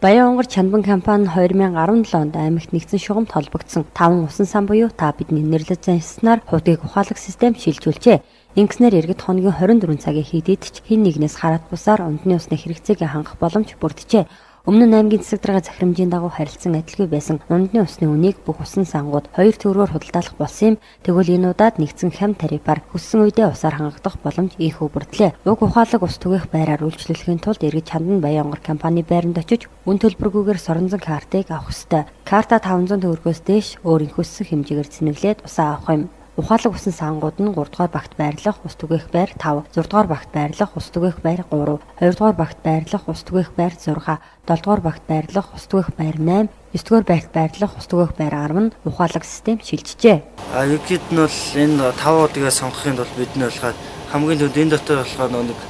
Баян-Онгор Чанбан компани 2017 онд аймагт нэгдсэн шугамд холбогдсон 5 усан сан буюу та бидний нэрлэж заншсанаар хуудгийг ухаалаг систем шилжүүлжээ. Ингэснээр иргэд хоногийн 24 цагийн хийдийд ч хэн нэгнээс хараад бусаар унтны усны хэрэгцээг хангах боломж бүрджээ. Өмнө нь аймгийн засаг дарга захирамжийн дагуу харилцан адилгүй байсан унтны усны үнийг бүх усан сангууд 2 төгрөгөөр худалдаалах болсон юм. Тэгвэл энэ удаад нэгдсэн хямд тарифаар хүссэн үедээ усаар хангагдах боломж ийхүү бүрдлээ. Уг ухаалаг ус түгээх байраар үйлчлүүлэхийн тулд иргэд Чандан Баян-Онгор компани байранд очиж үн төлбөргүйгээр соронзон картыг авах ёстой. Карта 500 төгрөгөөс дээш өөрийн хүссэн хэмжээгээр зэнэглээд усаа авах юм. Ухаалаг усан сангууд нь 3 дугаар багт байрлах ус түгээх байр 5, 6 дугаар багт байрлах ус түгээх байр 3, 2 дугаар багт байрлах ус түгээх байр 6, 7 дугаар багт байрлах ус түгээх байр 8, 9 дугаар багт байрлах ус түгээх байр 10 нь ухаалаг систем шилжжээ. Ерөнхийд нь бол энэ 5 удаагаа сонгохын тулд бидний болохоор хамгийн түрүүнд энэ дотор болохоор нэг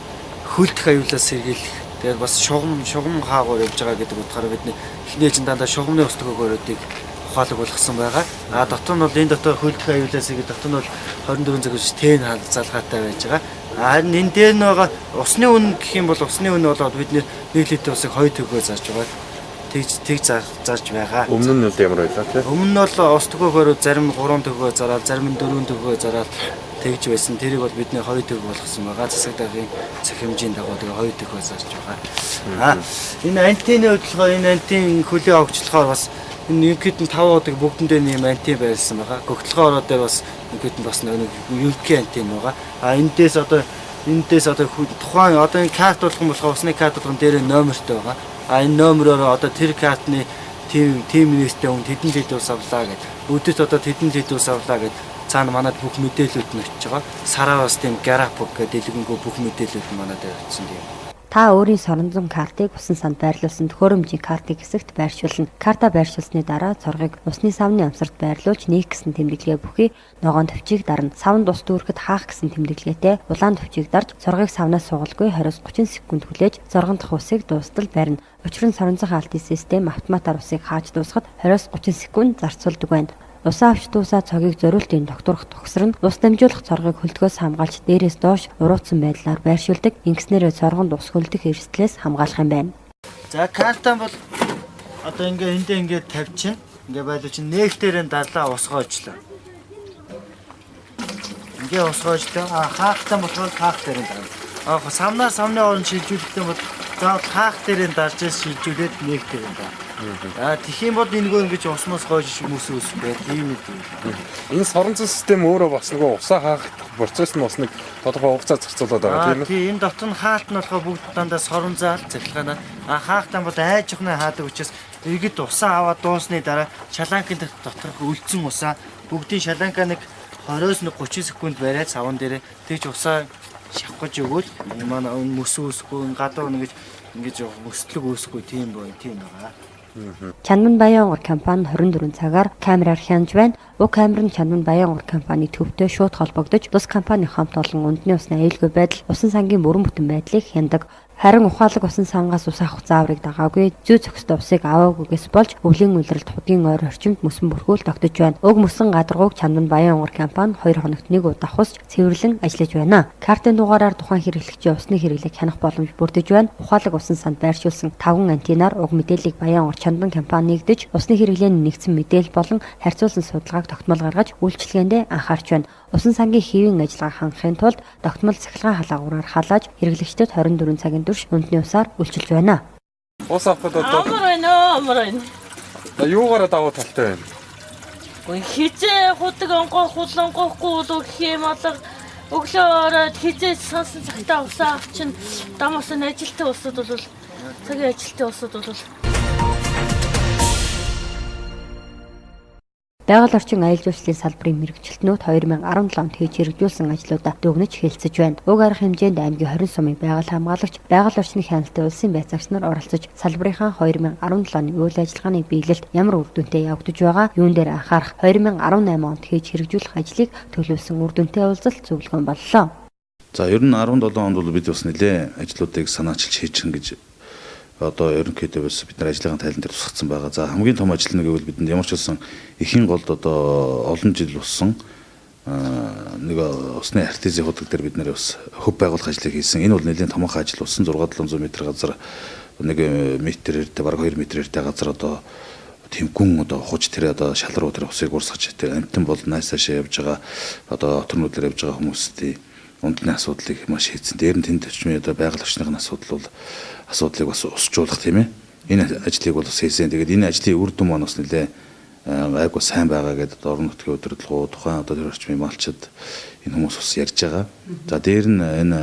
хөлдөх аюулаас сэргийлэх. Тэгээд бас шугам хаагуур явж байгаа гэдэг утгаараа бидний эхний чинь дандаа шугамны ус түгээгөөрөдийг ухаалаг болгосон байгаа. Дотор нь бол энэ дотор хөлдөх аюулаас ихэд дотор нь бол 24 цаг үеч тэн залгаатай байж байгаа. Харин энэ дээр нэг усны үн гэх юм бол усны үн болоод бидний 1 литр усыг 2 төгрөгөөр зарж байгаа. Тэг зарж байгаа. Өмнө нь ямар байлаа те? Өмнө нь бол ус төгөөгөөр зарим 3 төгрөгөөр зараад зарим нь 4 төгрөгөөр зараад тэгж байсан. Тэрийг бол бидний 2 төгрөг болгосон байгаа. Засаг даргын захирамжийн дагуу тэгээ 2 төгрөгөөр зарж байгаа. Энэ антины хөдөлгөөн энэ антин хөлийн огцлохоор бас энэ юмкид нь 5 удаг бүгдэндээ нэм антин байсан байгаа. Гогтлогоо ороод дээр бас юмкид нь бас нэг юмкийн антин байгаа. Эндээс одоо тухайн одоо энэ карт болгох юм болохоор усны карт болгон дээр номертой байгаа. Энэ номероор одоо тэр картны тим нэртэй хүн тэдэн литр ус авлаа гэдэг. Өдөрт одоо тэдэн литр ус авлаа гэдэг цаана манад бүх мэдээлэлүүд нь очиж байгаа. Сараа бас тийм график гэдэг дэлгэнгөө бүх мэдээлэлүүд нь манад авчихсан тийм. Та өөрийн соронзон картыг усан санд байрлуулсан төхөөрөмжийн картыг хэсэгт байршуулна. Карта байршуулсны дараа цоргыг усны савны амсарт байрлуулж нээх гэсэн тэмдэглэгээ бүхий ногоон төвчийг дарна. Савнд ус дүүрэхэд хаах гэсэн тэмдэглэгээтэй улаан төвчийг дарж цоргыг савнаас сугалгүй 20-30 секунд хүлээж зоргон дахь усыг дуустал барина. Учир нь соронзон хаалтын систем автоматар усыг хааж дуусгад 20-30 секунд зарцуулдаг байна. Усаа авч дуусаа цогийг зориултын докторх тогсрон ус дамжуулах цоргыг хөлдгөөс хамгаалж дээрээс доош уруудсан байдлаар байршуулдаг. Ингэснээрээ цоргонд ус хөлдөх эрсдлээс хамгаалах юм байна. За картан бол одоо эндээ тавьчихна. Ингээ байлуу чинь нээгтэрэн дарлаа усгоочлоо. Ингээ усгоочлоо. Хаахтан болохоор хаах дээрэн дарна. Самнаа самны орон шилжүүлэхдээ бол заавал хаах дээрэн дарж шилжүүлээд нээгтэрэн дарна. Тэхийн бол энэгүй ингэж усноос гойж хүмүүс бай. Тийм үү. Энэ соронзон систем өөрөө бас нөгөө усаа хаах процесс нь бас нэг тодорхой хугацаа зарцуулаад байгаа тийм үү? Тийм энэ дотор нь хаалт нь болохоор бүгд дандаа соронзаал цахилгаанаа. Хаахтан бол айж ухнаа хаадаг учраас иргэд усаа аваад дуусны дараа шаланкын доторх үлдсэн усаа бүгдийн шаланка нэг 20-с 30 секунд бариад савн дээрээ тэгж усаа шавхаж өгвөл манай мөс үүсгүй гадуур ингэж өсөлөг үүсгүй тийм байгаа. Чандан Баян-Онгор компани 24 цагаар камераар хянаж байна. Уг камер нь Чандан Баян-Онгор компани төвтэй шууд холбогдож, бус компани хамт олон үндэсний усны аюулгүй байдал, усан сангийн бүрэн бүтэн байдлыг хяндаг. Харин ухаалаг усан сангаас ус авах зааврыг дагаагүй, зүй зохистой усыг аваагүйгээс болж өвлийн улиралд худгийн ойр орчимд мөсөн бүрхүүл тогтож байна. Уг мөсөн гадаргууг Чандан Баян-Онгор компани 2 хоногт нэг удаа хусч цэвэрлэн ажиллаж байна. Картын дугаараар тухайн хэрэглэгчийн усны хэрэглээг хянах боломж бүрдэж байна. Ухаалаг усан санд байршуулсан 5 антинаар уг мэдээллийг Баян-Онгор Чандан компани нэгдэж, усны хэрэглээний нэгдсэн мэдээлэл болон харьцуулсан судалгааг тогтмол гаргаж үйлчилгээндээ анхаарч байна. Усан сангийн хэвийн ажиллагаа хангахын тулд тогтмол цахилгаан халаагуураар халааж хэрэглэгчдэд 24 цагийн турш үндэсний усаар үйлчилж байна. Ус авахд одоо амар байна. Юугаараа давуу талтай байна? Хизээ худаг онгоохгүй бол гэх юм алга өглөө ороод хизээ сонсон цагтаа усаа авчин дамаас нь ажилтны усуд бол цагийн ажилтны усуд бол Байгаль орчин аялал жуулчлалын салбарын мэргэжилтнүүд 2017 онд хийж хэрэгжүүлсэн ажлуудаа дүгнэж хэлцэж байна. Уг арга хэмжээнд аймгийн 20 сумын байгаль хамгаалагч, байгаль орчны хяналтын улсын байцаагч нар оролцож салбарынхаа 2017 оны үйл ажиллагааны биелэлд ямар үр дүнтэй явагдаж байгаа юун дээр анхаарах 2018 онд хийж хэрэгжүүлэх ажлыг төлөвлөсөн үр дүнтэй уулзалт зөвлөгөөн боллоо. За ер нь 17 онд бол бид бас нэлээ ажлуудыг санаачилж хийж гин гэж одоо ерөнхийдөө бас бид нар ажлын тайлан дээр тусгацсан байгаа. За хамгийн том ажил нь гэвэл бидэнд ямар ч болсон эхийн голд одоо олон жил болсон нэг усны артезийн худаг дээр бид нар бас хөв байгуулах ажлыг хийсэн. Энэ бол нэлээд томоохон ажил болсон. 6-700 м газар 1 метрээр бараг 2 метрээр газар одоо тийм гүн одоо хуж тэр одоо шалруу тэр усыг урсгаж тэр амтан бол найсаашаа явж байгаа одоо оторнуудаар явж байгаа хүмүүсийн үндэсний асуудлыг маш хийцэн. Дээр нь тэнд төчмийн одоо байгаль орчны асуудал бол асуудлыг бас усжуулах тийм ээ. Энэ ажлыг бол бас хийсэн. Тэгээд энэ ажлын үр дүн маань бас нэлээ айгуу сайн байгаа гэдэг орон нутгийн удирдлагууд тухайн одоо тэр орчмын малчид энэ хүмүүс бас ярьж байгаа. За дээр нь энэ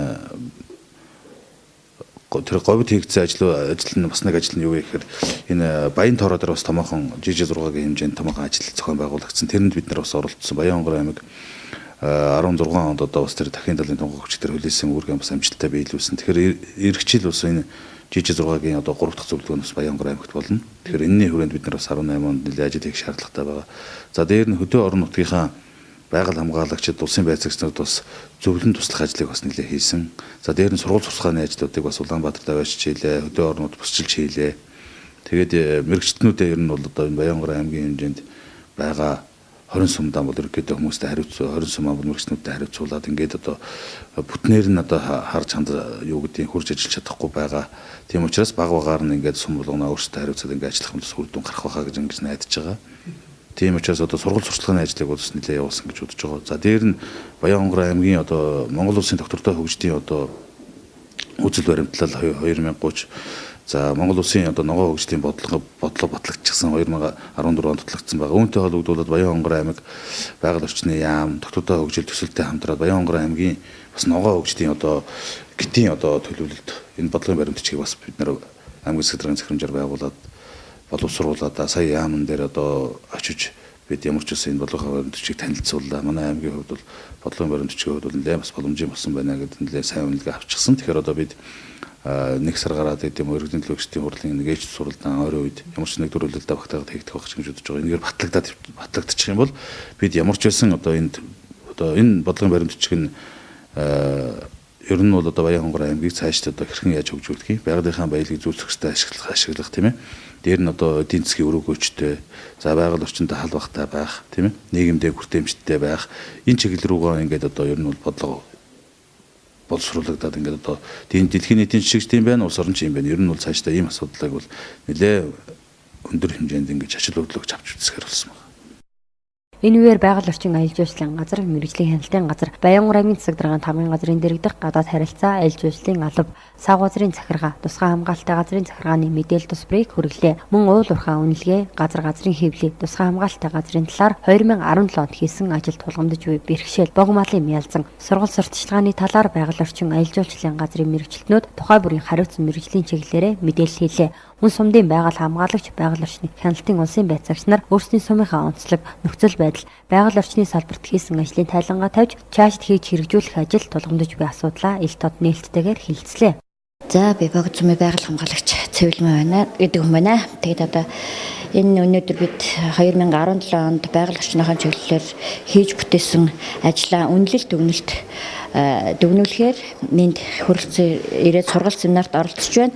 тэр говьд хийгдсэн ажил нь бас нэг ажил нь юу гэхээр энэ Баян тоороо дээр бас томоохон GG6-гийн хэмжээнд томоохон ажил зохион байгуулагдсан. Тэрэнд бид нар бас оролцсон. Баянгор аймаг 16 онд одоо бас тэр дахин талын тунгаах хүчтэй хөлөөсөн үүргэн бас амжилттай биелүүлсэн. Тэгэхээр эх жил бас энэ GG6-гийн одоо 3 дахь зөвлөгөө нь бас Баянгор аймагт болно. Тэгэхээр энэний хүрээнд бид нар бас 18 онд нэлээд ажил хийх шаардлагатай байгаа. За дээр нь хөдөө орон нутгийнхаа байгаль хамгаалагчид, улсын байцаагчнууд бас зөвлөн туслах ажлыг бас нэлээд хийсэн. За дээр нь сургууль сурталчилгааны ажлуудыг бас Улаанбаатарт аваач хийлээ, хөдөө орнууд бусчилж хийлээ. Тэгээд мэрэгчтнүүдээ ер нь бол одоо энэ Баянгор аймгийн хэмжээнд байгаа 20 сумдаа бол ерөөдөө хүмүүстэй хариуцсан 20 сумаа бол мэрэгчнүүдэд хариуцуулаад ингээд одоо бүтнээр нь одоо харж ханд юу гэдгийг хурж ажиллаж чадахгүй байгаа. Тийм учраас баг багаар нь ингээд сум болгоно өөрсдөө хариуцаад ингээд ажиллах юм бол үр дүн гарах байхаа гэж ингэж найдаж байгаа. Тийм учраас одоо сургууль сурталчилгааны ажлыг бол бас нэлээд явуулсан гэж бодож байгаа. За дээр нь Баянгор аймгийн одоо Монгол улсын доктортой хөгжлийн одоо үзэл баримтлал 2030 за Монгол улсын одоо ногоо хөгжлийн бодлого батлагдчихсан 2014 онд батлагдсан байгаа. Үүнтэй холбогдуулаад Баянгор аймаг байгаль орчны яам, доктортой хөгжил төсөлтэй хамтраад Баянгор аймгийн бас ногоо хөгжлийн одоо гитийн одоо төлөвлөлт энэ бодлогын баримтчгийг бас бид нар аймгийн засаг даргын захирамжаар байгуулад боловсруулаад сая яамн дээр одоо очиж бид ямар ч үсэн энэ бодлогын баримтчийг танилцууллаа. Манай аймгийн хувьд бол бодлогын баримтчгийн хувьд бол нэлээд бас боломжийн болсон байна гэдэг нэлээд сайн үнэлгээ авчихсан. Тэгэхээр одоо бид нэг сар гараад идэм өргөдлийн төлөвчдийн хурлын нэг ээж суралдаан ойрын үед ямар ч нэг төрөлөлтөд багтаагаад хийгдэх байх гэж бодож байгаа. Энэгээр батлагдчих юм бол бид ямар ч байсан одоо энэ бодлогын баримтчиг нь ер нь бол одоо Баянгор аймгийг цаашд одоо хэрхэн яаж хөгжүүлэх, байгалийнхаа баялагийг зүүлсэх хэрэгтэй ашиглах тийм ээ. Дээр нь одоо эдийн засгийн өрөөгөөчтэй, за байгаль орчинд халбахтай байх, тийм ээ. Нийгэмдээ хүртээмжтэй байх. Энэ чиглэл рүүгээ ингээд одоо ер нь бол бодлого боловсруулагдаад ингээд одоо дэлхийн нийтийн жишгч тийм байна, улс орон ч юм байна. Ер нь бол цаашдаа ийм асуудлыг бол нэлээ өндөр хэмжээнд ингээд ачаал хөдлөгч авч үзэхээр болсон байна. Энэ үеэр байгаль орчин аялал жуулчлалын газар, мэргэжлийн хяналтын газар, Баянгор аймгийн засаг даргын тамгын газрын дэргэдэх гадаад харилцаа, аялал жуулчлалын алба, сав газрын захиргаа, тусгай хамгаалалттай газрын захиргааны мэдээлэл тусбарыг хүргэлээ. Мөн уул уурхай үнэлгээ, газрын хэвлэл, тусгай хамгаалалттай газрын талаар 2017 онд хийсэн ажил тулгамдж буй бэрхшээл, богомолын мяалзан, сургууль сурталчилгааны талаар байгаль орчин аялал жуулчлалын газрын мэргэжилтнүүд тухай бүрийн хариуцсан мэргэжлийн чиглэлээрээ мэдээлэл хийлээ. Мөн сумдын байгаль хамгаалагч, байгаль орчны хяналтын улсын байцаагч нар өөрсдийн сумынхаа онцлог, нөхцөл байдал, байгаль орчны салбарт хийсэн ажлын тайлангаа тавьж цаашд хийж хэрэгжүүлэх ажил тулгамдж буй асуудлаа ил тод нээлттэйгээр хэлцлээ. За би богд сумын байгаль хамгаалагч цэвэрлэмээ байна гэдэг юм байна. Тэгээд одоо энэ өнөөдөр бид 2017 онд байгаль орчныхаа чиглэлээр хийж бүтээсэн ажлаа үнэлэлт дүгнүүлэхээр минь хүрэлцэн ирээд сургалт семинарт оролцож байна.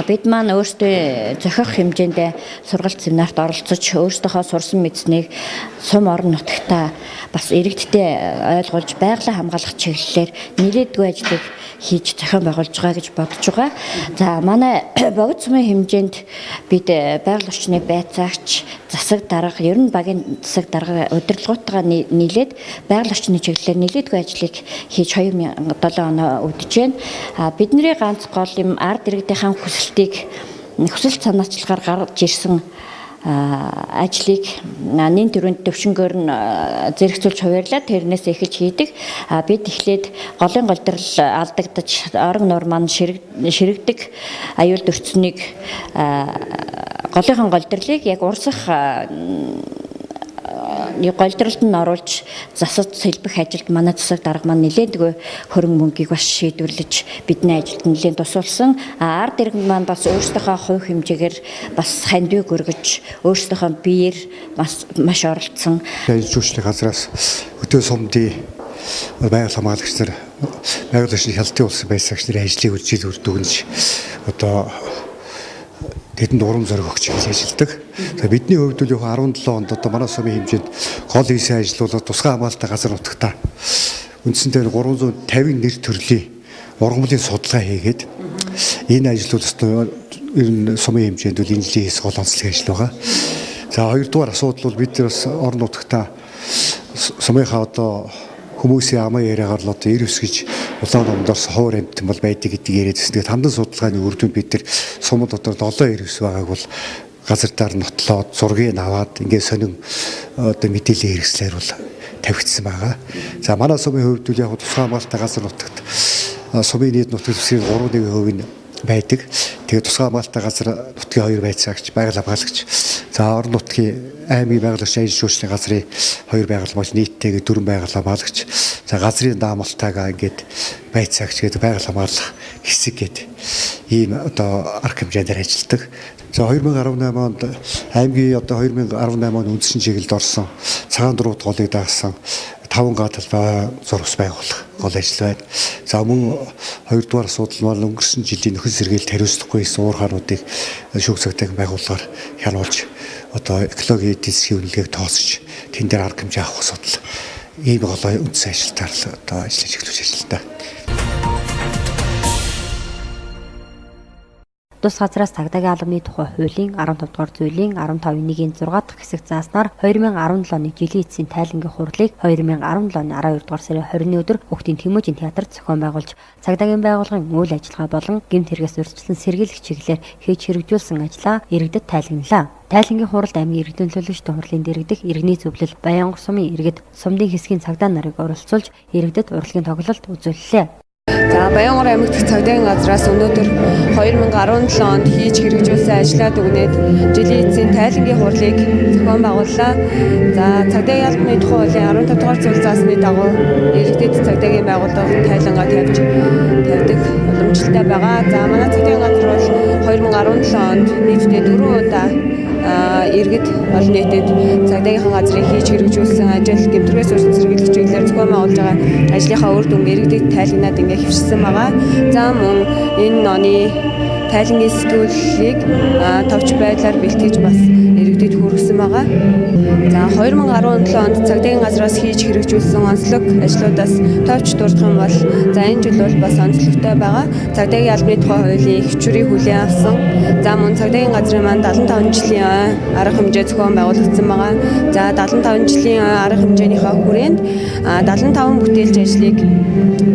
Бид маань өөрсдөө зохиох хэмжээндээ сургалт семинарт оролцож өөрсдийнхөө сурсан мэдснийг сум орон нутагтаа бас иргэдтэй ойлгуулж байгалаа хамгаалах чиглэлээр нэлээдгүй ажлыг хийж зохион байгуулж байгаа гэж бодож байгаа. За манай богд сумын хэмжээнд бид байгаль орчны байцаагч, засаг дарга, ер нь багийн засаг дарга удирдлагуудтайгаа нийлээд байгаль орчны чиглэлээр нэлээдгүй ажлыг хийж 2007 оноо үдэж байна. Бидний ганц гол юм ард иргэдийн хүсэлт санаачлагаар гарч ирсэн ажлыг нэн төрөнд төвшнгөөр нь зэрэгцүүлж хуваарлаад тэрнээс эхэлж хийдэг. Бид эхлээд голын голдрол алдагдаж орон нуур маань ширэгдэг аюул дөрцнийг голынхон голдрлыг яг урсах голдролд нь оруулж засаж сэлбэх ажилд манай засаг дарга маань нэлээдгүй хөрөнгө мөнгийг бас шийдвэрлэж бидний ажилд нэлээд тусалсан. Ард иргэн маань бас өөрсдийнхөө хувь хэмжээгээр бас хандив өргөж өөрсдийнхөө биеэр маш оролцсон. Аялал жуулчлалын газраас хөдөө сумдын байгаль хамгаалагч нар, байгаль орчны хяналтын улсын байцаагч нарын ажлыг үржил дүгнэж одоо тэдэнд урам зориг өгч ажилладаг. Бидний хувьд бол 17 онд одоо манай сумын хэмжээнд гол хийсэн ажил бол тусгай хамгаалалттай газар нутагтаа үндсэндээ 350 нэр төрлийн ургамлын судалгаа хийгээд энэ ажлууд ер нь сумын хэмжээнд бол энэ жилийн хэсэг гол онцлог ажил байгаа. За хоёрдугаар асуудал бол бид нар бас орон нутгата сумынхаа одоо хүмүүсийн амаа яриагаар л одоо 90 гэж улаан номдорс ховор амтан бол байдаг гэдгийг яриад байсан. Тэгээд хамдан судалгааны үр дүнд бид нар сумд одоо 7 байгааг бол газар дээр нотлоод зургийг аваад ингээд сонин одоо мэдээлэл хэрэгслээр бол тавигдсан байгаа. За манай сумын хувьд бол яг тусгай хамгаалалттай газар нутагт сумын нийт нутгийн төсвийн 3% нь байдаг. Тэгээд тусгай хамгаалалттай газар нутгийн 2 байцаагч, байгаль хамгаалагч. За орон нутгийн аймгийн байгаль орчин ажил шүүжлийн газрын 2 байгаль нийтдээ 4 байгаль хамгаалагч. За газрын даамалтайгаа ингээд байцаагч гэдэг байгаль хамгаалах хэсэг гэдэг ийм одоо арга хэмжээгээр ажилладаг. За 2018 онд аймгийн одоо 2018 он үндсэн чиглэлд орсон цагаан дурууд голыг даасан 5 гадалбай зурвас байгуулах гол ажил байна. За мөн хоёрдугаар асуудал маань өнгөрсөн жилийн нөхөн сэргээлт хариуцлагагүй уур хаануудыг шүүх цагтайг байгууллагаар хянуулж одоо экологийн эдийн засгийн үнэлгээг тооцож тэн дээр арга хэмжээ авах асуудал ийм гол үндсэн ажилтаар л одоо ажиллаж эхлүүлж ажилладаг. Тус газраас цагдаагийн албаны тухай хуулийн 15 дугаар зүйлийн 15.1-ийн 6 дахь хэсэг зааснаар 2017 оны жилийн эцсийн тайлангийн хурлыг 2017 оны 12 дугаар сарын 20-ны өдөр Хүүхдийн Тэмүүжийн театрт зохион байгуулж цагдаагийн байгууллагын үйл ажиллагаа болон гэмт хэрэгээс урьдчилан сэргийлэх чиглэлээр хийж хэрэгжүүлсэн ажлаа иргэдэд тайлгналаа. Тайлангийн хуралд аймгийн иргэдийн төлөөлөгчдийн хурлын дэргэдэх иргэний зөвлөл Баянгор сумын иргэд сумдын хэсгийн цагдаа нарыг оролцуулж иргэдэд урлагийн тоглолт үзүүллээ. За Баянгор аймагт цагдаагийн газраас өнөөдөр 2017 онд хийж хэрэгжүүлсэн ажлаа дүгнээд жилийн эцсийн тайлангийн хурлыг зохион байгууллаа. За цагдаагийн албаны тухай хуулийн 15 дугаар зүйл заасны дагуу иргэдэд цагдаагийн байгууллага тайлангаа тавьдаг уламжлалтай байгаа. За манай цагдаагийн газар бол 2017 онд нийтдээ 4 удаа иргэд олон нийтэд цагдаагийнхаа газрыг хийж хэрэгжүүлсэн ажил гэмтрээс урьдчилан сэргийлэх чиглэлээр зохион байгуулж байгаа ажлынхаа үр дүн иргэдэд тайлгнаад ингээ хэвшсэн байгаа. За мөн энэ оны тайлангийн сэтгүүлийг товч байдлаар бэлтгэж бас иргэдэд хүргэсэн байгаа. За 2017 онд цагдаагийн газраас хийж хэрэгжүүлсэн онцлог ажлуудаас товч дурдах юм бол за энэ жил бол бас онцлогтой байгаа. Цагдаагийн албаны тухай хуулийн хвчүүрийг хүлээн авсан. За мөн цагдаагийн газрын маань 75 жилийн арга хэмжээ зохион байгуулагдсан байгаа. За 75 жилийн арга хэмжээнийхээ хүрээнд 75 бүтээлч ажлыг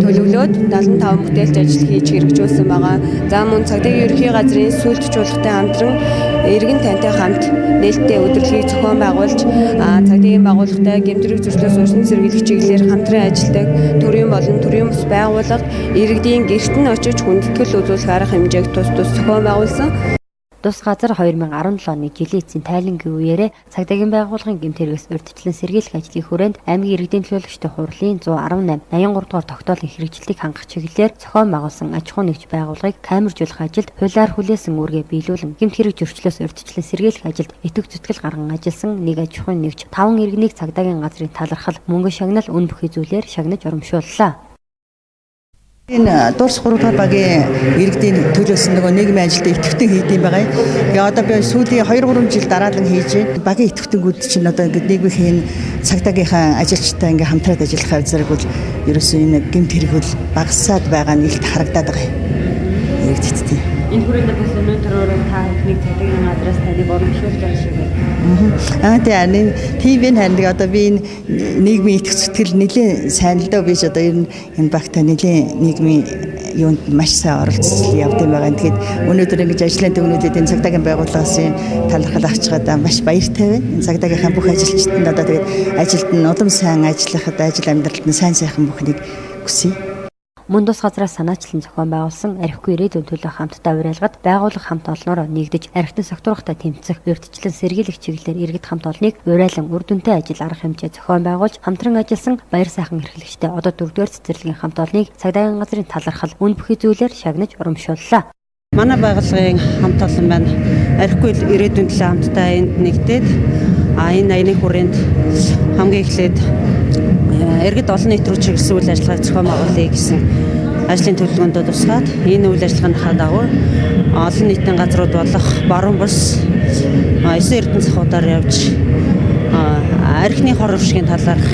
төлөвлөөд 75 бүтээлч ажил хийж хэрэгжүүлсэн байгаа. За мөн цагдаагийн ерөнхий газрын сүлд чуулгатай хамтран иргэн тантай хамт нээлттэй өдрөлгийг зохион байгуулж цагдаагийн байгууллагатай гэмтрэг зөрчлөөс урьдчилан сэргийлэх чиглэлээр хамтран ажилладаг төрийн болон төрийн бус байгууллага иргэдийн гэрт нь очиж хүндэтгэл үзүүлэх арга хэмжээг тус зохион байгуулсан. Тус газар 2017 оны жилийн эцсийн тайлангийн үеэрээ цагдаагийн байгууллагын гэмт хэрэгээс урьдчилан сэргийлэх ажлын хүрээнд аймгийн иргэдийн төлөөлөгчдийн хурлын 118 83 дугаар тогтоолын хэрэгжилтийг хангах чиглэлээр зохион байгуулсан аж ахуй нэгж байгууллагыг камержуулах ажилд хуулиар хүлээсэн үүргээ биелүүлэн гэмт хэрэг зөрчлөөс урьдчилан сэргийлэх ажилд этэг зүтгэл гарган ажилласан нэг аж ахуй нэгж 5 иргэнийг цагдаагийн газрын талархал мөнгө шагнал үн бүхий зүйлээр шагнаж урамшууллаа. Энэ дурс 3 дахь багийн иргэдийн төлөөсөн нөгөө нийгмийн ажилд идэвхтэн хийдэм байгаа. Тэгээ одоо би сүүлийн 2-3 жил дараалан хийж байна. Багийн идэвхтэнгүүд чинь одоо ингээд нийгмийн цагдаагийнхаа ажилчтай ингээд хамтраад ажиллах зэрэг бол ерөөсөө энэ гэмт хэрэг бол багасаад байгаа нь илт харагдаад байгаа юм. Иргэдэд тийм. Энэ хүрээнд бас өнөөдөр та нэг цагдаагийн газраас таныг урамшуулж байгаа шиг байна. Тийм харин одоо би энэ нийгмийн итгэх зүтгэл нэлийн сайн л дөө биш одоо ер нь энэ багтаа нэлийн нийгмийн юунд маш сайн оролцсон явд юм байгаа. Тэгэхээр өнөөдөр ингэж ажлын төвнүүдэд энэ цагдаагийн байгууллагаас талархал авч байгаа маш баяртай байна. Энэ цагдаагийнхаа бүх ажилчдад одоо тэгээд ажилд нь улам сайн ажиллахад ажил амьдралд нь сайн сайхан бүхнийг хүсье. Мөн тус газраас санаачлан зохион байгуулсан архигүй ирээдүйн төлөө хамтдаа уриалгад байгууллага хамт олноороо нэгдэж архитын согтуурхтай тэмцэх урьдчилан сэргийлэх чиглэлээр иргэд хамт олныг уриалан үр дүнтэй ажил арга хэмжээ зохион байгуулж хамтран ажилласан баяр сайхан эрхлэгчтэй одоо 4-р цэцэрлэгийн хамт олныг цагдаагийн газрын талархал үн бүхий зүйлээр шагнаж урамшууллаа. Манай байгууллагын хамт олон байна. Архигүй ирээдүйн төлөө хамтдаа энд нэгдээд энэ аяны хүрээнд хамгийн эхлээд иргэд олон нийт рүү чиглэсэн үйл ажиллагааг зохион байгуулъя гэсэн ажлын төлөвлөгөөнд тусгаад энэ үйл ажиллагааны дагуу олон нийтийн газрууд болох баруун бус 9 эрдэнэ сахуудаар явж архины хор уршигын талаарх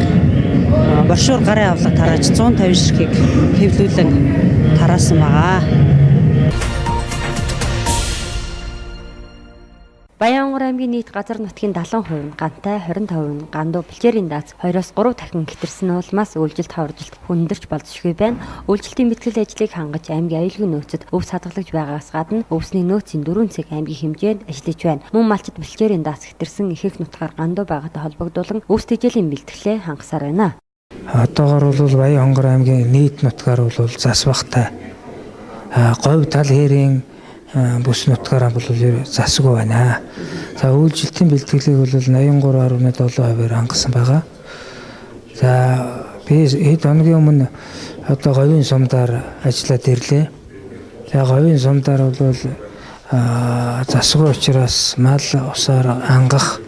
боршуур гарын авлага тарааж 150 ширхгийг хэвлүүлэн тараасан байгаа. Баянгор аймгийн нийт газар нутгийн 70% нь гантай, 25% нь гандуу бэлчээрийн дац 2-3 дахин хэтэрсэн улмаас үйлжилт хаваржилт хүндэрч болзошгүй байна. Үйлчлэлтийн бэлтгэл ажлыг хангаж аймгийн аюулгүй нөөцөд өвс хадгалж байгаагаас гадна өвсний нөөцийн 4 цаг аймгийн хэмжээнд ажиллаж байна. Мөн малчид бэлчээрийн дац хэтэрсэн ихэнх нутгаар гандуу байгаатай холбогдуулан өвс тэжээлийн бэлтгэлээ хангасаар байна. Одоогор бол Баянгор аймгийн нийт нутгаар бол зас багтай. Говь тал хэрийн бүс нутгаараа бол засгүй байна. За үйлчлэлтийн бэлтгэлийг бол 83.7%-аар хангасан байгаа. За би хэд хоногийн өмнө одоо говийн сумдаар ажиллаад ирлээ. За говийн сумдаар бол засгүй учраас мал усаар хангах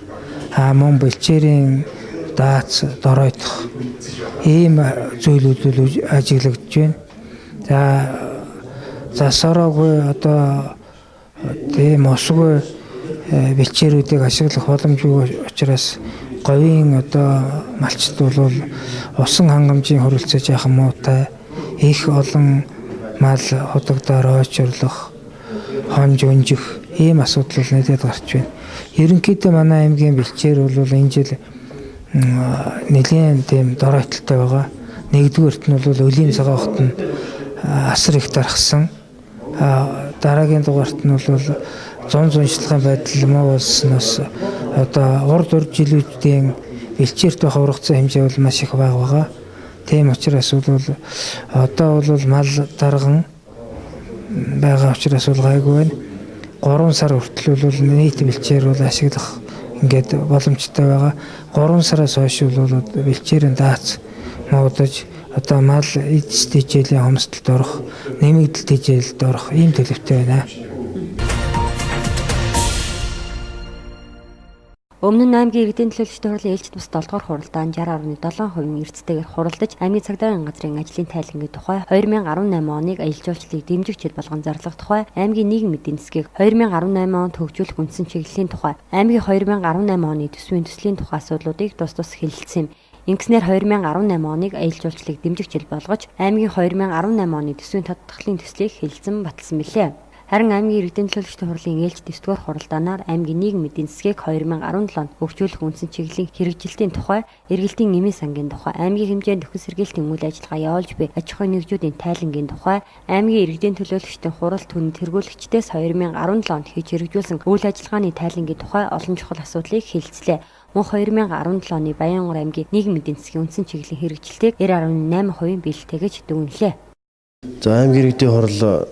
мөн бэлчээрийн даац доройтох ийм зүйлүүд ажиглагдж байна. Засараагүй одоо тийм осгүй бэлчээрүүдийг ашиглах боломжгүй учраас говийн одоо малчд бол усан хангамжийн хөрөлцөж яхан муутай их олон мал худагдаар ойчрлох хонж өнжих ийм асуудал нэдэд гарч байна. Ерөнхийдөө манай аймгийн бэлчээр бол энэ жил нэлийн тийм доройтолтой байгаа. Нэгдүгээрт нь бол өлийн цагаан хот нь асар их дарахсан. Дараагийн дугаарт нь бол зун зуншлагын байдал муу болсноос одоо урд жилүүдийн бэлчээрт байх ургацсан хэмжээ бол маш их бага байгаа. Тийм учраас бол одоо бол мал дарган байгаа учраас бол гайгүй байна. 3 сар хүртэл бол нийт бэлчээр бол ашиглах ингээд боломжтой байгаа. 3 сараас хойш бол бэлчээрийн даац муудаж одоо мал эцэс тэжээлийн хомсдолд орох, нэмэгдэл тэжээлд орох ийм төлөвтэй байна. Өмнө нь аймгийн иргэдийн төлөөлөгчдийн хурлын ээлжид бус 7 дугаар хуралдаанд 60.7% эрсдэлтэйгээр хуралдаж аймгийн цагдаагийн газрын ажлын тайлангийн тухай 2018 оныг аялал жуулчлалыг дэмжих жил болгон зарлах тухай аймгийн нийгмийн эдийн засгийг 2018 онд хөгжүүлэх үндсэн чиглэлийн тухай аймгийн 2018 оны төсвийн төслийн тухай асуудлуудыг тус хэлэлцсэн юм. Ингэснээр 2018 оныг аялал жуулчлалыг дэмжих жил болгож аймгийн 2018 оны төсвийн тодтголын төслийг хэлэлцэн баталсан билээ. Харин аймгийн иргэдийн төлөөлөгчдийн хурлын ээлжид 9 дугаар хуралдаанаар аймгийн нийгмийн эдийн засгийг 2017 онд хөгжүүлэх үндсэн чиглэлийн хэрэгжилтийн тухай, эргэлтийн эмийн сангийн тухай, аймгийн хэмжээнд нөхөн сэргийлтийн үйл ажиллагаа явуулж буй аж ахуйн нэгжүүдийн тайлангийн тухай, аймгийн иргэдийн төлөөлөгчдийн хурал түн тэргүүлэгчдээс 2017 онд хийж хэрэгжүүлсэн үйл ажиллагааны тайлангийн тухай олон чухал асуудлыг хэлэлцлээ. Мөн 2017 оны Баянгор аймгийн нийгмийн эдийн засгийн үндсэн чиглэлийн хэрэгжилтийг 90.8% бэлтгэж дүгнэлээ. За аймгийн иргэдийн хурал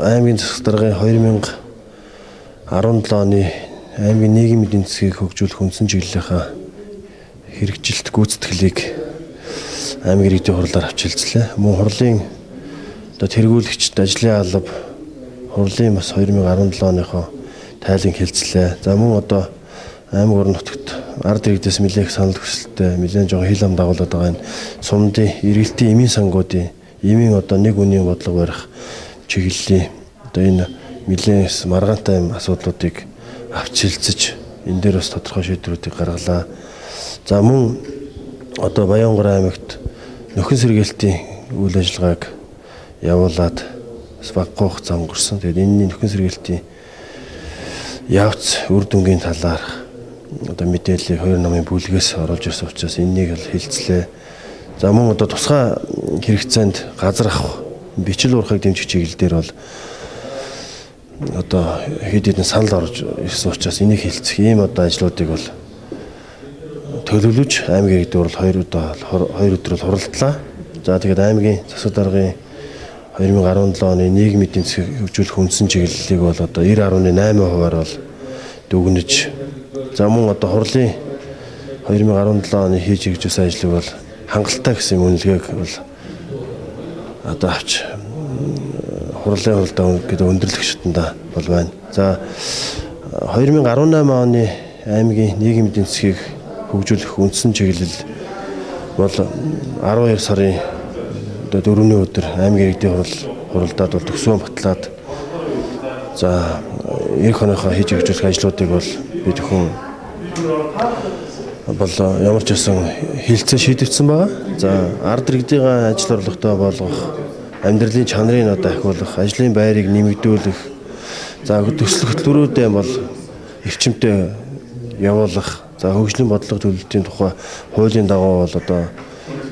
аймгийн засаг даргын 2017 оны аймгийн нийгмийн эдийн засгийг хөгжүүлэх үндсэн чиглэлийнхаа хэрэгжилт гүйцэтгэлийг аймгийн иргэдийн хурлаар авч хэлцлээ. Мөн хурлын одоо тэргүүлэгчд ажлын алба хурлын бас 2017 оныхоо тайлан хэлцлээ. За мөн одоо аймаг орон нутагт ард иргэдээс нэлээх санал хүсэлттэй нэлээд жоохон хил ам дагуулдаг байгаа энэ сумдын эргэлтийн эмийн сангуудын эмийн одоо нэг үнийн бодлого барих чиглэлийн одоо энэ нэлээд маргаантай асуудлуудыг авч хэлцэж энэ дээр бас тодорхой шийдвэрүүдийг гаргалаа. За мөн одоо Баянгор аймагт нөхөн сэргээлтийн үйл ажиллагааг явуулаад бас багагүй хугацаа өнгөрсөн. Тэгээд энэний нөхөн сэргээлтийн явц үр дүнгийн талаар одоо мэдээллийг 2 намын бүлгээс оруулж ирсэн учраас энэнийг л хэлцлээ. За мөн одоо тусгай хэрэгцээнд газар авах бичил уурхайг дэмжих чиглэл дээр бол одоо хэд хэдэн санал орж ирсэн учраас энийг хэлцэх ийм одоо ажлуудыг бол төлөвлөж аймгийн иргэдийн хурал 2 өдөр хуралдлаа. За тэгээд аймгийн засаг даргын 2017 оны нийгмийн эдийн засгийг хөгжүүлэх үндсэн чиглэлийг бол одоо 90.8%-аар бол дүгнэж. За мөн одоо хурлын 2017 оны хийж хэрэгжүүлсэн ажлыг бол хангалттай гэсэн үнэлгээг бол одоо авч хурлын хуралдаа гэдэг өндөрлөх шатанда бол байна. За 2018 оны аймгийн нийгмийн эдийн засгийг хөгжүүлэх үндсэн чиглэл бол 12 сарын 4-ний өдөр аймгийн иргэдийн хуралдаад бол төсвөө батлаад за эх хоноохоо хийж хэрэгжүүлэх ажлуудыг бол бид хүн бол ямар ч байсан хилцээ шийдвэрсэн байгаа. За ард иргэдийн ажил орлоготой болгох, амьдралын чанарыг одоо ахиулах, ажлын байрыг нэмэгдүүлэх, За төсөл хөтөлбөрүүдээ бол эрчимтэй явуулах. За хөгжлийн бодлого төлөвлөлтийн тухай хуулийн дагуу бол одоо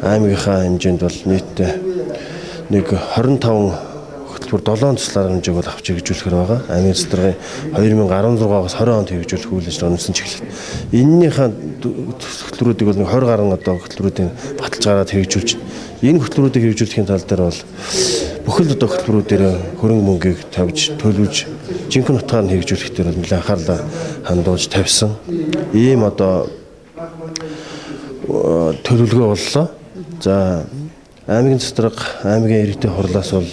аймгийнхаа хэмжээнд бол нийтдээ нэг 25 хөтөлбөр 7 төсөл арга хэмжээг бол авч хэрэгжүүлэхээр байгаа. Аймгийн цэцлэгийн 2016-аас 20 онд хэрэгжүүлэх үйл ажиллагаа өнсөн чиглэл. Эннийхээ хөтөлбөрүүдийг бол 20 гаруй одоо хөтөлбөрүүдийн баталж гараад хэрэгжүүлж байна. Энэ хөтөлбөрүүдийг хэрэгжүүлэхийн тал дээр бол бүхэл одоо хөтөлбөрүүдээр хөрөнгө мөнгийг тавьж төлөвлөж жинхэнэ утгаар нь хэрэгжүүлэх дээр бол нэлээд анхаарлаа хандуулж тавьсан. Ийм одоо төлөвлөгөө боллоо. За аймгийн цэцлэг аймгийн иргэдийн хурлаас бол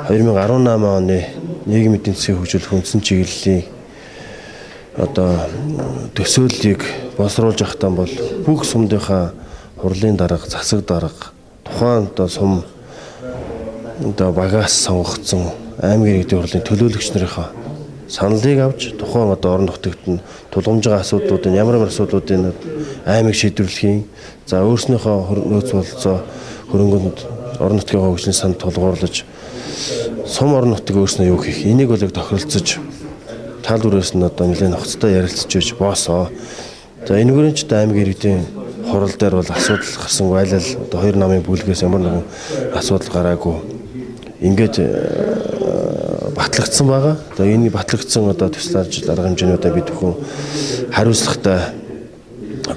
2018 оны нийгмийн эдийн засгийн хөгжүүлэх үндсэн чиглэлийн одоо төсөөллийг боловсруулж явахдаа бол бүх сумдынхаа хурлын дарга, засаг дарга тухайн одоо сум одоо багаас сонгогдсон аймгийн иргэдийн хурлын төлөөлөгч нарынхаа саналыг авч тухайн одоо орон нутагт нь тулгамжийн асуудлуудын ямар асуудлуудын аймаг шийдвэрлэхийн за өөрснийхөө нөөц бололцоо хөрөнгөнд орон нутгийн хөгжлийн санд тулгуурлаж сум орон нутаг өөрснөө юу хийх энийг бол тохиролцож тал бүрээс нь одоо нэлээд нөхцөлтэй ярилцж байж боосоо. За энэгээр ч аймгийн иргэдийн хурал дээр бол асуудал гарсангүй айлал одоо хоёр намын бүлгээс ямар нэгэн асуудал гараагүй. Ингээд батлагдсан байгаа. Одоо энэ батлагдсан одоо төсөл арга хэмжээнүүдээ бид бүхэн хариуцлагатай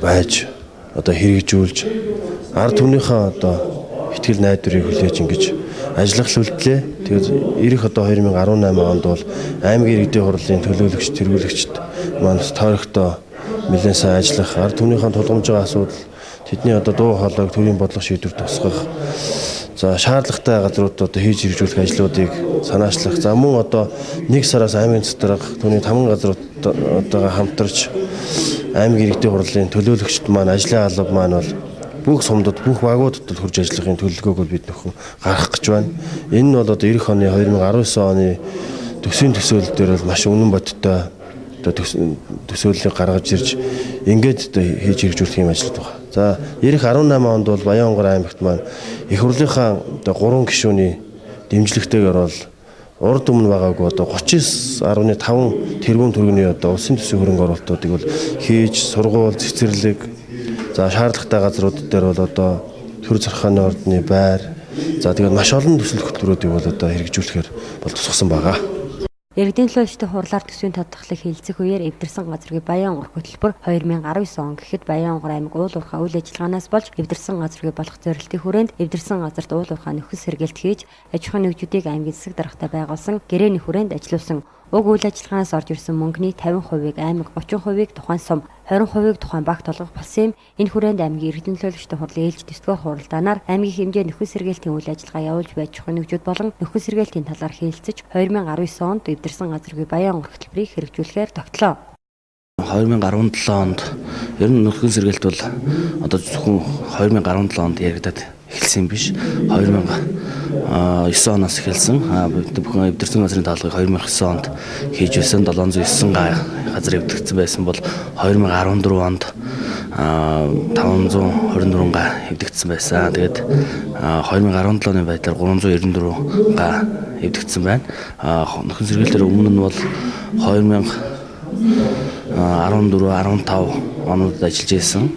байж одоо хэрэгжүүлж ард түмнийхээ одоо итгэл найдварыг хүлээж ингэж ажиллах үлдлээ. Тэгээд ирэх одоо 2018 онд бол аймгийн иргэдийн хурлын төлөөлөгч, тэргүүлэгчд маань тойрогтой нэлээд сайн ажиллах, ард түмнийхээ тулгамжийн асуудал, тэдний одоо дуу хоолойг төрийн бодлого шийдвэр тусгах, за шаардлагатай газруудад одоо хийж хэрэгжүүлэх ажлуудыг санаачлах. За мөн одоо 1 сараас аймгийн цэцлэг түүний 5 газруудтайгаа хамтарч аймгийн иргэдийн хурлын төлөөлөгчд маань ажлын алба маань бол бүх сумдад бүх багуудад хурж ажиллахын төлөвлөгөөг бол бид нөхөн гаргах гэж байна. Энэ нь бол одоо эх оны 2019 оны төсвийн төсөөлөл дээр бол маш үнэн бодиттой одоо төсөөллийг гаргаж ирж ингээд одоо хийж хэрэгжүүлэх юм ажил байна. За эх 18 онд бол Баянгор аймагт маань их хурлынхаа одоо 3 гишүүний дэмжлэгтэйгээр бол урд өмнө байгаагүй одоо 39.5 тэрбум төгрөгийн одоо улсын төсвийн хөрөнгө оруулалтуудыг бол хийж сургууль, цэцэрлэг за шаардлагатай газрууд дээр бол одоо төр зархааны ордны байр за тэгээд маш олон төсөл хөтөлбөрүүдийг бол одоо хэрэгжүүлэхээр бол тусгасан байгаа. Иргэдийн төлөөлөлтөд хурлаар төсвийн тодтголыг хилцэх үеэр эвдэрсэн газрын Баянгор хөтөлбөр 2019 он гэхэд Баянгор аймаг уул уурхай үйл ажиллагаанаас болж эвдэрсэн газрыг болох зорилтын хүрээнд эвдэрсэн газарт уул уурхай нөхөс сэргээлт хийж аж ахуйн нэгжүүдийг аймгийн засаг даргатай байгуулсан гэрээний хүрээнд ажиллуулсан. Уг үйл ажиллагаанаас орж ирсэн мөнгөний 50%-ийг аймаг, 30%-ийг тухайн сум, 20%-ийг тухайн баг толгох болсон юм. Энэ хүрээнд аймгийн иргэдийн төлөөлөгчдийн хурлын ээлж дэвтгөр хуралдаанаар аймгийн хэмжээ нөхөс сэргээлтийн үйл ажиллагаа явуулж байж ахуйн нэгжүүд болон нөхөс сэргээлтийн талаар хэлэлцэж 2019 онд эвдэрсэн газрын Баянгор хөтөлбөрийг хэрэгжүүлэхээр тогтлоо. 2017 онд ер нь нөхөн сэргээлт бол одоо зөвхөн 2017 онд яригадад эхэлсэн биш. 2009 оноос эхэлсэн. Бүхэн эвдэрсэн газрын даалгаврыг 2009 онд хийж байсан 709 газар эвдэгдсэн байсан бол 2014 онд 524 га эвдэгдсэн байсан. Тэгээд 2017 оны байдлаар 394 га эвдэгдсэн байна. Нөхөн сэргээлтээр өмнө нь бол 2014-15 онууд ажиллаж байсан.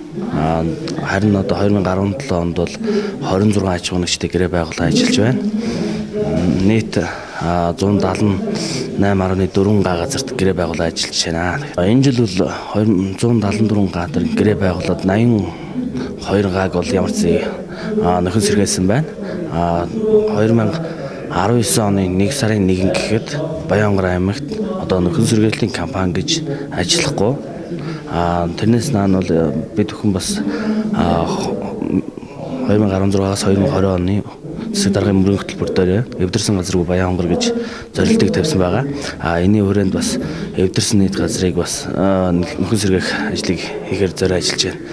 Харин одоо 2017 онд бол 26 аж ахуйн нэгжтэй гэрээ байгуулан ажиллаж байна. Нийт 178.4 га газарт гэрээ байгуулан ажиллаж байна. Энэ жил бол 174 га гэрээ байгуулад 82 гаг бол ямар ч нөхөн сэргээлсэн байна. 2019 оны 1 сарын 1 гэхэд Баянгор аймагт одоо нөхөн сэргээлтийн компани гэж ажиллахгүй. Тэрнээс наан бол бид бүхэн бас 2016-аас 2020 оны засаг даргын мөрийн хөтөлбөр дээр эвдэрсэн газрыг Баянгор гэж зорилтыг тавьсан байгаа. Энийн хүрээнд бас эвдэрсэн нийт газрыг бас нөхөн сэргээх ажлыг хийхээр зорио ажиллаж байна.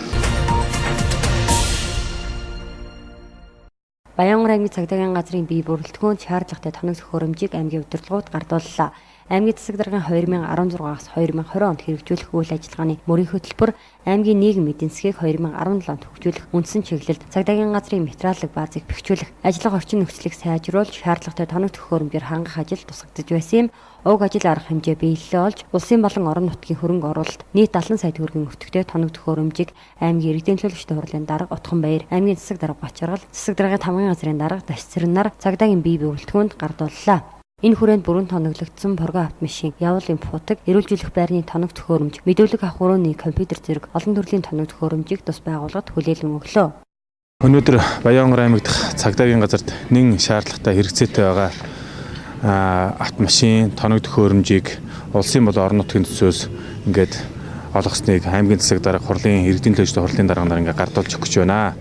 Баянгор аймгийн цагдаагийн газрын бие бүрэлдэхүүн чарж ахтай тоног төхөөрөмжийг аймгийн удирдлагууд гардууллаа. Аймгийн засаг даргын 2016-аас 2020 онд хэрэгжүүлэх үйл ажиллагааны мөрийн хөтөлбөр аймгийн нийгмийн эдийн засгийг 2017 онд хөгжүүлэх үндсэн чиглэлд цагдаагийн газрын материалын баазыг бэхжүүлэх, ажиллах орчин нөхцөлийг сайжруулж, шаардлагатай тоног төхөөрөмжөөр хангах ажил тусгагдж байсан юм. Уг ажил арга хэмжээ биелэлээ олж, улсын болон орон нутгийн хөрөнгө оруулалт нийт 70 сая төгрөгийн өртөгтэй тоног төхөөрөмжийг аймгийн иргэдийн төлөөлөгчдийн хурлын дарга Утхан Баяр, аймгийн засаг дарга Бачаргал, засаг даргын тамгын газрын дарга Дашцэрэн нар цагдаагийн бие биелэлтгүүнд гардууллаа. Энэ хүрээнд бүрэн тоноглогдсон порго автомашин, явуулын путаг, эрүүлжүүлэх байрны тоног төхөөрөмж, мэдүүлэг авах өрөөний компьютер зэрэг олон төрлийн тоног төхөөрөмжийг тус байгууллагад хүлээлгэн өглөө. Өнөөдөр Баянгар аймаг дахь цагдаагийн газарт нэн шаардлагатай хэрэгцээтэй байгаа автомашин, тоног төхөөрөмжийг улсын болон орон нутгийн төсөөс ингээд олгосныг аймгийн засаг дарга хурлын иргэдийн төлөөлөгчдийн хурлын дарга нар ингээд гардуулж өгч байна.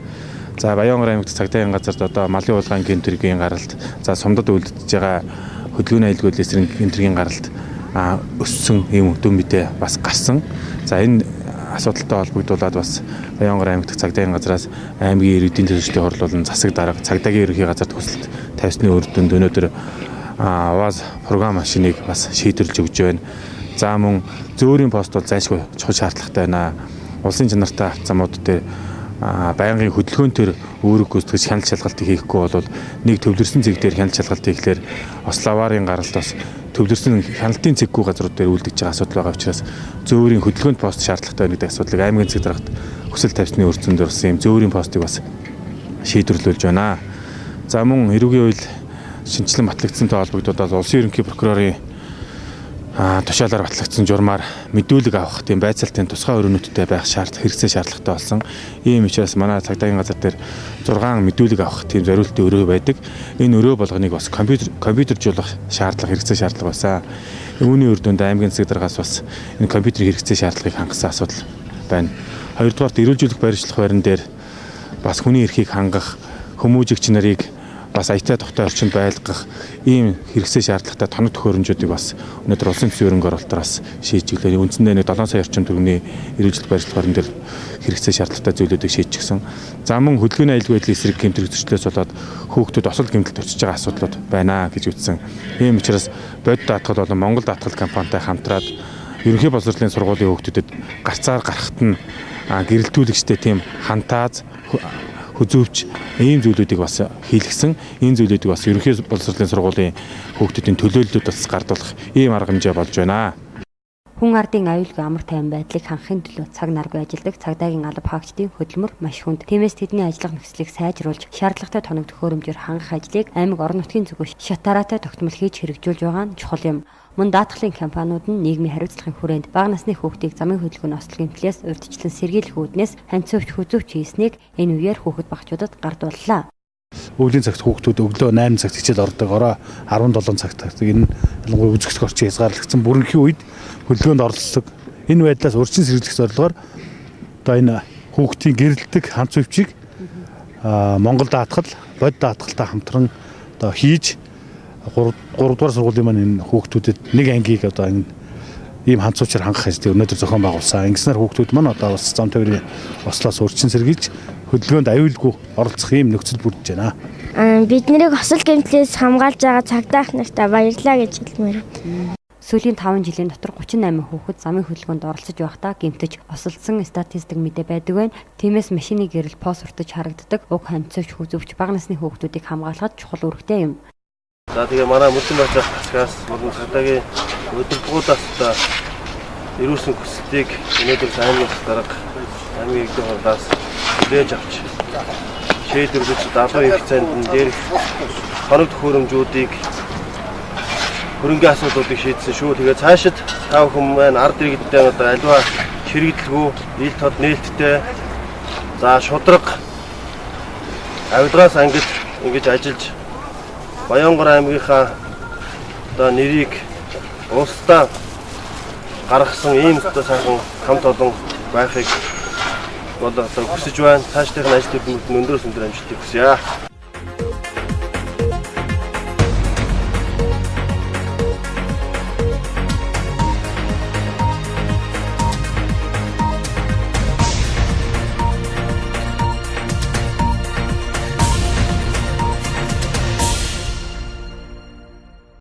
За Баянгар аймаг дахь цагдаагийн газарт одоо малын уулгаан гэмтэргийн гаралт, за сумдад үлдэж байгаа хөдөлгөөний аюулгүй эсрэг гэмтэргийн гаралт өссөн ийм дүн мэдээ бас гарсан. За энэ асуудалтай холбогдуулаад бас Баянгар аймаг дахь цагдаагийн газраас аймгийн иргэдийн төлөөлөгчдийн хурл болон засаг дарга цагдаагийн ерөнхий газарт хүсэлт тавьсны үр дүнд өнөөдөр УАЗ програм машиныг бас шийдвэрлэж өгж байна. За мөн зөөрийн пост бол зайлшгүй чухал шаардлагатай байна. Улсын чанартай автозамууд дээр байнгын хөдөлгөөн төр үүрэг гүйцэтгэж хяналт шалгалтыг хийхгүй бол нэг төвлөрсөн зэг дээр хяналт шалгалт хийхлээр Ословарын гаралт бас төвлөрсөн хяналтын цэггүй газрууд дээр үлдэж байгаа асуудал байгаа учраас зөөрийн хөдөлгөөнд пост шаардлагатай байна гэдэг асуудлыг аймгийн засаг даргад хүсэл тавьсны үр дүнд болсон юм зөөрийн постыг бас шийдвэрлүүлж байна. За мөн эрүүгийн үйл шинжилэн батлагдсантай холбогдуулаад улсын ерөнхий прокурорын тушаалаар батлагдсан журмаар мэдүүлэг авах тийм байцаалтын тусгай өрөөнүүдтэй байх хэрэгцээ шаардлагатай болсон. Ийм учраас манай цагдаагийн газар дээр 6 мэдүүлэг авах тийм зориултын өрөө байдаг. Энэ өрөө болгоныг бас компьютержуулах шаардлага хэрэгцээ шаардлага байсан. Үүний үр дүнд аймгийн засаг даргаас бас энэ компьютерийн хэрэгцээ шаардлагыг хангасан асуудал байна. Хоёрдугаарт эрүүлжүүлэх барилчлах байран дээр бас хүний эрхийг хангах, хүмүүжигч нарыг бас аятай тогтой орчинд байлгах ийм хэрэгцээ шаардлагатай тоног төхөөрөмжүүдийг бас өнөөдөр улсын төсвийн хөрөнгө оруулалтаас шийдчихлээ. Үндсэндээ 7 сая орчим төгрөгийн эрүүлжил барилт хорон дээр хэрэгцээ шаардлагатай зүйлүүдийг шийдчихсэн. За мөн хөдөлгөөний аюулгүй байдлын эсрэг гэмтэрэг зөрчлөөс болоод хүүхдүүд осол гэмтэлд орчиж байгаа асуудлууд байна гэж үзсэн. Ийм учраас бодит даатгал болон Монгол даатгал компанитай хамтраад ерөнхий боловсролын сургуулийн хүүхдүүдэд гарцаар гарахт нь гэрэлтүүлэгчтэй тийм хантааз хүзүүвч ийм зүйлүүдийг бас хийлгсэн. Энэ зүйлүүдийг бас ерөнхий боловсролын сургуулийн хүүхдүүдийн төлөөллөд бас гардуулах ийм арга хэмжээ болж байна. Хүн ардын аюулгүй амар тайван байдлыг хангахын төлөө цаг наргүй ажилладаг цагдаагийн алба хаагчдын хөдөлмөр маш хүнд. Тиймээс тэдний ажиллах нөхцөлийг сайжруулж, шаардлагатай тоног төхөөрөмжөөр хангах ажлыг аймаг орон нутгийн зүгээс шатаараатай тогтмол хийж хэрэгжүүлж байгаа нь чухал юм. Мөн даатгалын компаниуд нь нийгмийн хариуцлагын хүрээнд бага насны хүүхдийг замын хөдөлгөөний ослог гэмтлээс урьдчилан сэргийлэх үүднээс ханцовч хүзүүч хийснийг энэ үеэр хүүхэд багчуудад гардууллаа. Өвлийн цагт хүүхдүүд өглөө 8 цагт хичээл ордог, ороо 17 цагт тагдаг. Энэ ялангуяа үзэгдэх орчин хязгаарлагдсан бүрэнхийн үед хөдөлгөөнд оролцдог. Энэ байдлаас урьдчилан сэргийлэх зорилгоор одоо энэ хүүхдийн гэрэлтэг ханцовчийг Монгол даатгал, бодит даатгалтай хамтран одоо хийж 3 дугаар сургуулийн маань энэ хүүхдүүдэд нэг ангийг одоо энэ ийм ханцуучаар хангах ажлыг өнөөдөр зохион байгуулсан. Ингэснээр хүүхдүүд маань одоо бас зам тээврийн ослоос урьдчилан сэргийлж хөдөлгөөнд аюулгүй оролцох ийм нөхцөл бүрдэж байна. Бид нарыг осол гэмтлээс хамгаалж байгаа цагдаа нартай баярлалаа гэж хэлмээр байна. Сүүлийн 5 жилийн дотор 38 хүүхэд замын хөдөлгөөнд оролцож байхдаа гэмтэж, осолдсон статистик мэдээ байдаг байна. Тиймээс машины гэрэл пост уртаж харагддаг, уг ханцовч хүзүүвч бага насны хүүхдүүдийг хамгаалахад чухал үүрэгтэй юм. За тэгээ манай мөсөн байж байгаа болон цагдаагийн өдөртгүүдээс та ирүүлсэн хүслийг өнөөдөр аймгийн дарга аймгийн иргэдийн хурлаас хүлээж авч шийдвэрлэж дадлын хэрэгцээнд дээр тоног төхөөрөмжүүдийг хөрөнгөний асуудлуудыг шийдсэн шүү. Тэгээ цаашид тав хүмүүс маань ард иргэдтэй одоо аливаа чирэгдэлгүй, ил тод нээлттэй за шудраг авилгаас ангид ингэж ажиллаж Баянгар аймгийнхаа одоо нэрийг улсдаа гаргасан ийм одоо сайхан хамт олон байхыг одоо хүсэж байна. Цаашдын ажлын бүгд өндөр өндөр амжилтыг хүсье.